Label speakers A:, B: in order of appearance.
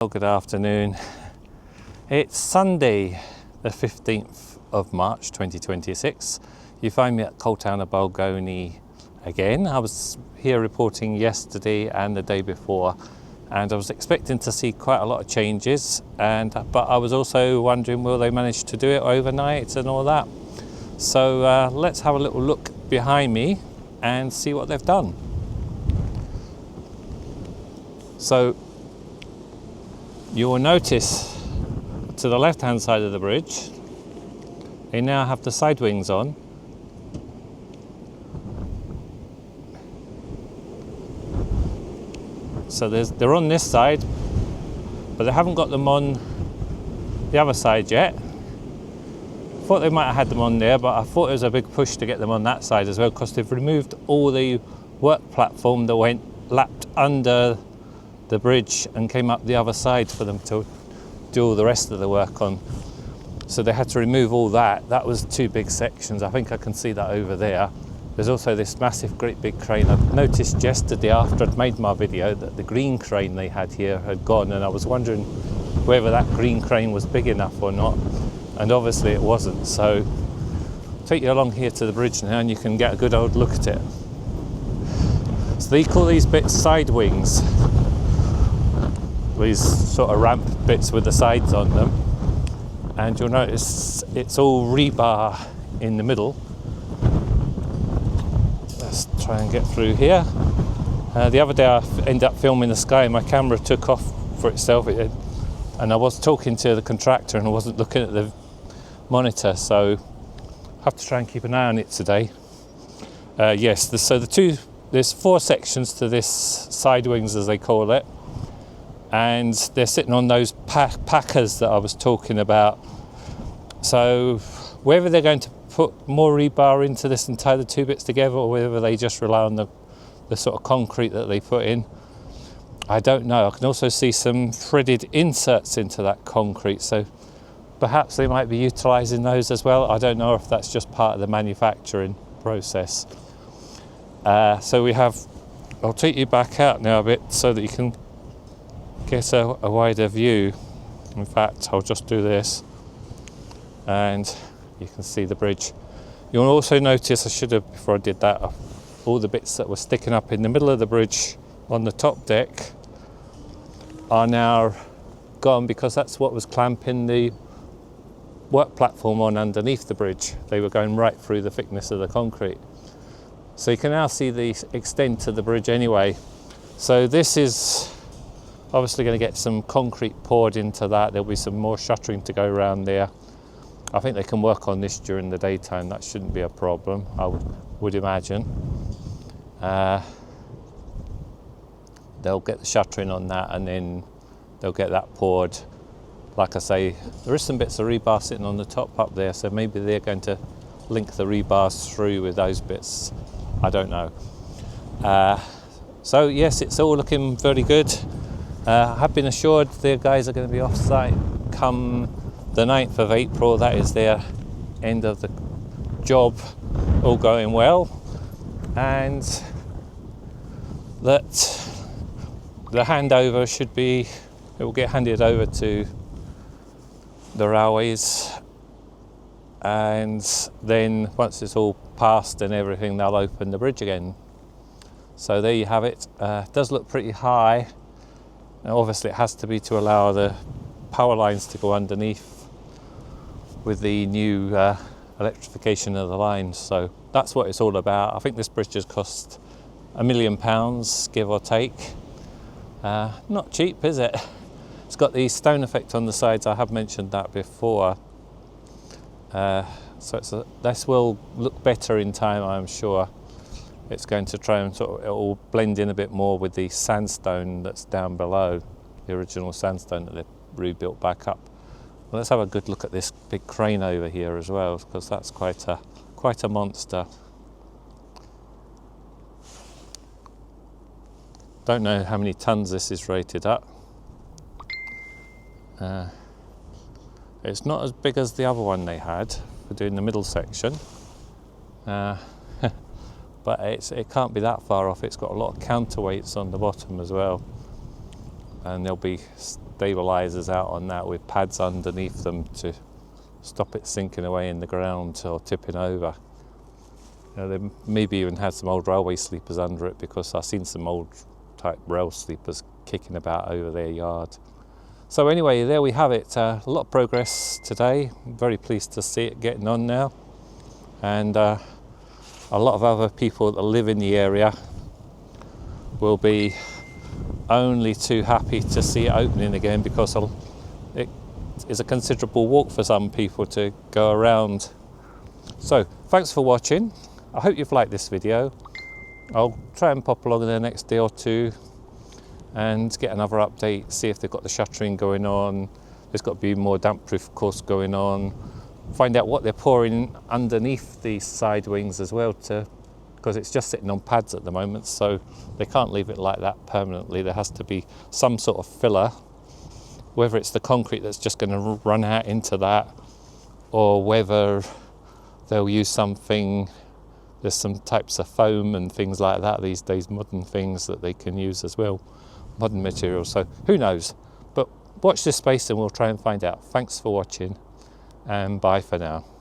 A: Well, good afternoon. It's Sunday the 15th of March 2026. You find me at Coal Town of Balgony again. I was here reporting yesterday and the day before, and I was expecting to see quite a lot of changes, but I was also wondering, will they manage to do it overnight and all that? So let's have a little look behind me and see what they've done. So you will notice to the left hand side of the bridge they now have the side wings on. So they're on this side, but they haven't got them on the other side yet. Thought they might have had them on there, but I thought it was a big push to get them on that side as well, because they've removed all the work platform that went lapped under the bridge and came up the other side for them to do all the rest of the work on. So they had to remove all that. That was two big sections. I think I can see that over there. There's also this massive, great big crane. I noticed yesterday after I'd made my video that the green crane they had here had gone, and I was wondering whether that green crane was big enough or not, and obviously it wasn't. So I'll take you along here to the bridge now and you can get a good old look at it. So they call these bits side wings, these sort of ramp bits with the sides on them, and you'll notice it's all rebar in the middle. Let's try and get through here. The other day I ended up filming the sky and my camera took off for itself, and I was talking to the contractor and I wasn't looking at the monitor, so I have to try and keep an eye on it today. Yes, there's four sections to this side wings, as they call it, and they're sitting on those packers that I was talking about. So whether they're going to put more rebar into this and tie the two bits together, or whether they just rely on the sort of concrete that they put in, I don't know. I can also see some threaded inserts into that concrete, so perhaps they might be utilising those as well. I don't know if that's just part of the manufacturing process. So I'll take you back out now a bit so that you can get a wider view. In fact, I'll just do this and you can see the bridge. You'll also notice, before I did that, all the bits that were sticking up in the middle of the bridge on the top deck are now gone, because that's what was clamping the work platform on underneath the bridge. They were going right through the thickness of the concrete. So you can now see the extent of the bridge anyway. So this is obviously going to get some concrete poured into that. There'll be some more shuttering to go around there. I think they can work on this during the daytime. That shouldn't be a problem, I would imagine. They'll get the shuttering on that and then they'll get that poured. Like I say, there is some bits of rebar sitting on the top up there, so maybe they're going to link the rebars through with those bits. I don't know. So yes, it's all looking very good. I have been assured the guys are going to be off site come the 9th of April. That is their end of the job, all going well, and that the handover it will get handed over to the railways, and then once it's all passed and everything, they'll open the bridge again. So there you have it. It does look pretty high. Now obviously it has to be to allow the power lines to go underneath with the new electrification of the lines. So that's what it's all about. I think this bridge has cost £1 million, give or take. Not cheap, is it? It's got the stone effect on the sides. I have mentioned that before. So this will look better in time, I'm sure. It's going to try and it'll blend in a bit more with the sandstone that's down below, the original sandstone that they've rebuilt back up. Well, let's have a good look at this big crane over here as well, because that's quite a monster. Don't know how many tons this is rated at. It's not as big as the other one they had for doing the middle section. But it can't be that far off. It's got a lot of counterweights on the bottom as well. and there'll be stabilizers out on that with pads underneath them to stop it sinking away in the ground or tipping over. They maybe even had some old railway sleepers under it, because I've seen some old type rail sleepers kicking about over their yard. So anyway, there we have it. A lot of progress today. I'm very pleased to see it getting on now, and a lot of other people that live in the area will be only too happy to see it opening again, because it is a considerable walk for some people to go around. So thanks for watching. I hope you've liked this video. I'll try and pop along in the next day or two and get another update, see if they've got the shuttering going on. There's got to be more damp proof course going on. Find out what they're pouring underneath the side wings as well, because it's just sitting on pads at the moment, so they can't leave it like that permanently. There has to be some sort of filler, whether it's the concrete that's just going to run out into that, or whether they'll use something. There's some types of foam and things like that these days, modern things that they can use as well, modern materials, so who knows. But watch this space and we'll try and find out. Thanks for watching, and bye for now.